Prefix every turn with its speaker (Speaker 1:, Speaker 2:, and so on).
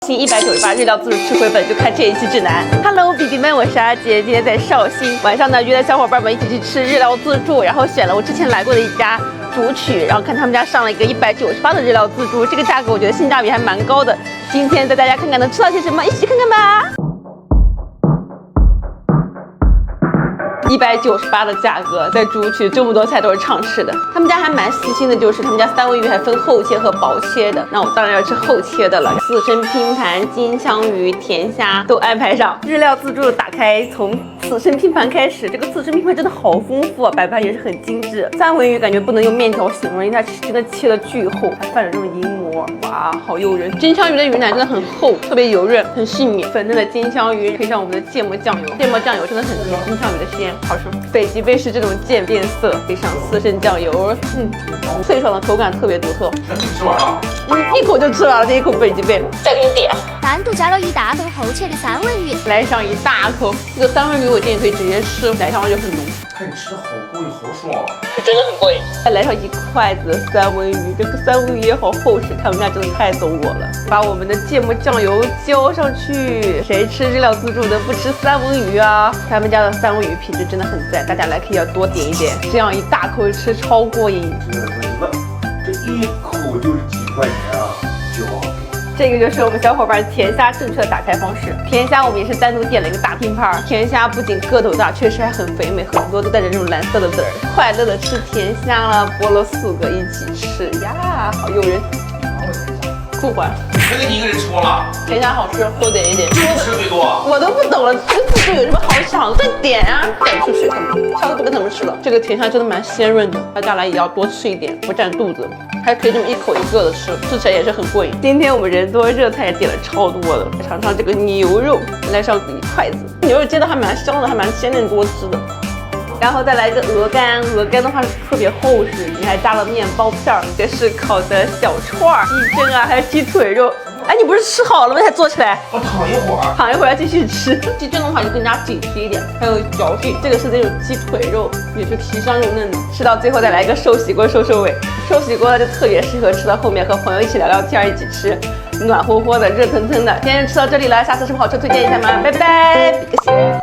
Speaker 1: 新198日料自助吃回本就看这一期指南。Hello， 笔记们，我是阿杰，今天在绍兴，晚上呢约了小伙伴们一起去吃日料自助，然后选了我之前来过的一家主曲，然后看他们家上了一个198的日料自助，这个价格我觉得性价比还蛮高的。今天带大家看看能吃到些什么，一起去看看吧。198的价格，在主曲这么多菜都是畅吃的。他们家还蛮细心的，就是他们家三文鱼还分厚切和薄切的。那我当然要吃厚切的了。刺身拼盘、金枪鱼、甜虾都安排上。日料自助打开，从刺身拼盘开始，这个刺身拼盘真的好丰富啊，摆盘也是很精致。三文鱼感觉不能用面条形容，因为它真的切的巨厚，还泛着这种银膜，哇，好诱人。金枪鱼的鱼奶真的很厚，特别油润，很细密。粉嫩的金枪鱼配上我们的芥末酱油，芥末酱油真的很甜，金枪鱼的鲜。好吃，北极贝是这种渐变色，配上刺身酱油，脆爽的口感特别独特。
Speaker 2: 吃完了？
Speaker 1: 一口就吃完了这一口北极贝。再给你点，
Speaker 3: 单独加了一大份厚切的三文鱼，
Speaker 1: 来上一大口。这个三文鱼我建议可以直接吃，奶香味就很浓。
Speaker 2: 看你吃的好过瘾，好爽啊！
Speaker 1: 真的很过瘾。再来上一筷子三文鱼，这个三文鱼也好厚实，他们家真的太懂我了。把我们的芥末酱油浇上去，谁吃日料自助能不吃三文鱼啊？他们家的三文鱼品质真的很赞，大家来可以要多点一点，这样一大口吃超过瘾。
Speaker 2: 真的很问，这一口就是几块钱啊，就好吃。
Speaker 1: 这个就是我们小伙伴甜虾正确的打开方式。甜虾我们也是单独点了一个大拼盘，甜虾不仅个头大，确实还很肥美，很多都带着这种蓝色的籽儿。快乐的吃甜虾了，剥了4个一起吃呀，好诱人。不管，
Speaker 2: 谁给你一个人戳了？
Speaker 1: 甜虾好吃，多点一点。
Speaker 2: 就吃最多啊！
Speaker 1: 我都不懂了，这个自助有什么好抢？再点啊！再吃水他们，下次不跟他们吃了。这个甜虾真的蛮鲜润的，大家来也要多吃一点，不占肚子。还可以这么一口一个的吃，吃起来也是很过瘾。今天我们人多，热菜也点了超多的，尝尝这个牛肉，来上一筷子。牛肉煎的还蛮香的，还蛮鲜嫩多汁的。然后再来一个鹅肝，鹅肝的话是特别厚实，里面还加了面包片儿，这是烤的小串儿、鸡胗啊，还有鸡腿肉。哎，你不是吃好了吗？才做起来。
Speaker 2: 我躺一会儿，
Speaker 1: 躺一会儿要继续吃。鸡胗的话就更加紧实一点，还有嚼劲。这个是那种鸡腿肉，也是皮香肉嫩的。吃到最后再来一个寿喜锅收收尾，寿喜锅呢就特别适合吃到后面和朋友一起聊聊天，一起吃，暖和和的，热腾腾的。今天就吃到这里了，下次什么好吃推荐一下吗？拜拜。